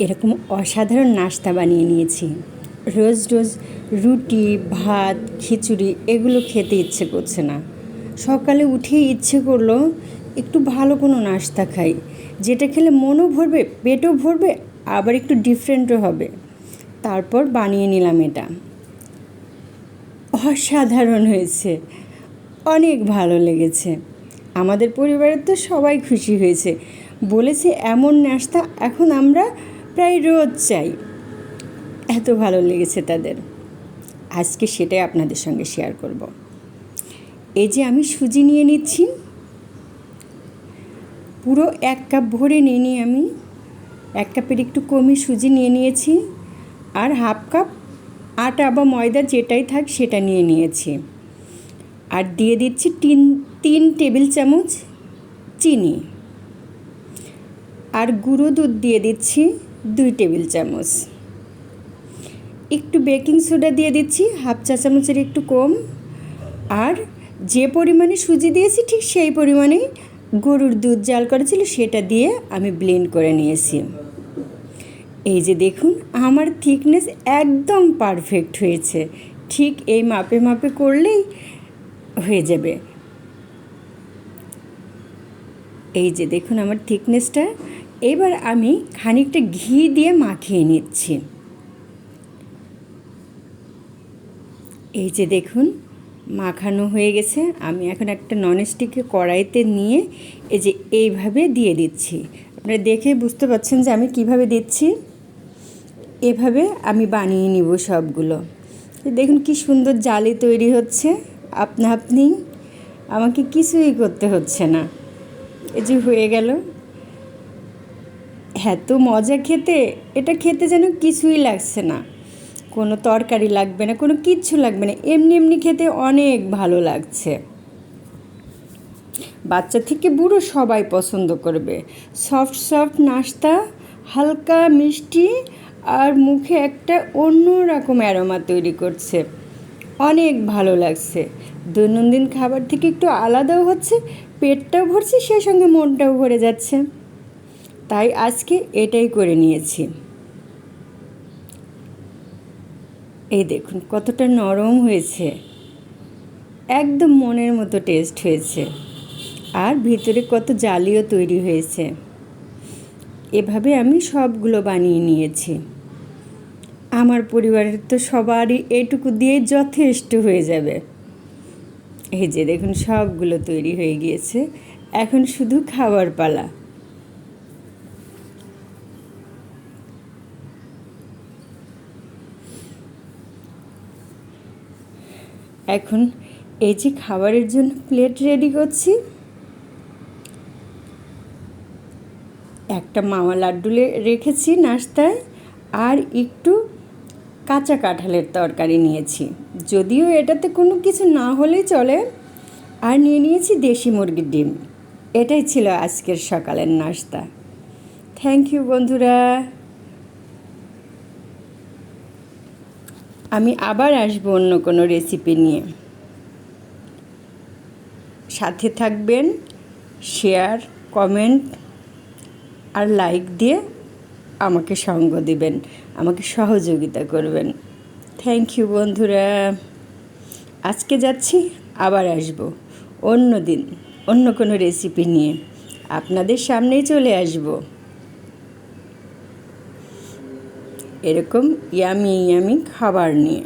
এরকম অসাধারণ নাস্তা বানিয়ে নিয়েছি। রোজ রোজ রুটি, ভাত, খিচুড়ি এগুলো খেতে ইচ্ছে করছে না। সকালে উঠেই ইচ্ছে করলো একটু ভালো কোনো নাস্তা খাই, যেটা খেলে মনও ভরবে, পেটও ভরবে, আবার একটু ডিফারেন্টও হবে। তারপর বানিয়ে নিলাম এটা। অসাধারণ হয়েছে, অনেক ভালো লেগেছে। আমাদের পরিবারের তো সবাই খুশি হয়েছে, বলেছে এমন নাস্তা এখন আমরা প্রায় রোজ চাই। এত ভালো লেগেছে তাদের। আজকে সেটাই আপনাদের সঙ্গে শেয়ার করব। এই যে আমি সুজি নিয়ে নিচ্ছি, পুরো 1 কাপ ভরে নিয়ে আমি 1 কাপের একটু কমই সুজি নিয়ে নিয়েছি, আর 1/2 কাপ আটা বা ময়দা যেটাই থাক সেটা নিয়ে নিয়েছি। আর দিয়ে দিচ্ছি 3 টেবিল চামচ চিনি, আর গুঁড়ো দুধ দিয়ে দিচ্ছি 2 টেবিল চামচ। একটু বেকিং সোডা দিয়ে দিচ্ছি 1/2 চা চামচের একটু কম। আর যে পরিমাণে সুজি দিয়েছি ঠিক সেই পরিমাণেই গরুর দুধ জাল করা ছিল সেটা দিয়ে আমি ব্লেন্ড করে নিয়েছি। এই যে দেখুন, আমার থিকনেস একদম পারফেক্ট হয়েছে। ঠিক এই মাপে মাপে করলেই হয়ে যাবে। এই যে দেখুন আমার থিকনেসটা। এবার আমি খানিকটা ঘি দিয়ে মাখিয়ে নিচ্ছি। এই যে দেখুন মাখানো হয়ে গেছে। আমি এখন একটা ননস্টিকের কড়াইতে নিয়ে এই যে এইভাবে দিয়ে দিচ্ছি। আপনারা দেখে বুঝতে পারছেন যে আমি কিভাবে দিচ্ছি। এভাবে আমি বানিয়ে নিব সবগুলো। দেখুন কি সুন্দর জালি তৈরি হচ্ছে আপনা আপনি, আমাকে কিছুই করতে হচ্ছে না। এই যে হয়ে গেল। এত মজা খেতে, এটা খেতে যেন কিছুই লাগছে না, কোনো তরকারি লাগবে না, কোনো কিচ্ছু লাগবে না, এমনি এমনি খেতে অনেক ভালো লাগছে। বাচ্চা থেকে বুড়ো সবাই পছন্দ করবে। সফট সফট নাস্তা, হালকা মিষ্টি, আর মুখে একটা অন্য রকম অ্যারোমা তৈরি করছে। অনেক ভালো লাগছে। দৈনন্দিন খাবার থেকে একটু আলাদাও হচ্ছে, পেটটাও ভরছে, সেই সঙ্গে মনটাও ভরে যাচ্ছে। তাই আজকে এটাই করে নিয়েছি। এই দেখুন কতটা নরম হয়েছে, একদম মনের মতো টেস্ট হয়েছে, আর ভিতরে কত জালিও তৈরি হয়েছে। এভাবে আমি সবগুলো বানিয়ে নিয়েছি। আমার পরিবারের তো সবারই এইটুকু দিয়েই যথেষ্ট হয়ে যাবে। এই যে দেখুন সবগুলো তৈরি হয়ে গিয়েছে, এখন শুধু খাবার পালা। এখন এই যে খাবারের জন্য প্লেট রেডি করছি। একটা মাওয়া লাড্ডু রেখেছি নাস্তায়, আর একটু কাঁচা কাঁঠালের তরকারি নিয়েছি, যদিও এটাতে কোনো কিছু না হলেই চলে। আর নিয়ে নিয়েছি দেশি মুরগির ডিম। এটাই ছিল আজকের সকালের নাস্তা। থ্যাংক ইউ বন্ধুরা। আমি আবার আসবো অন্য কোনো রেসিপি নিয়ে। সাথে থাকবেন, শেয়ার, কমেন্ট আর লাইক দিয়ে আমাকে সঙ্গ দিবেন, আমাকে সহযোগিতা করবেন। থ্যাংক ইউ বন্ধুরা। আজকে যাচ্ছি, আবার আসব অন্য দিন অন্য কোনো রেসিপি নিয়ে আপনাদের সামনেই চলে আসব, এরকম ইয়ামি ইয়ামি খাবার নিয়ে।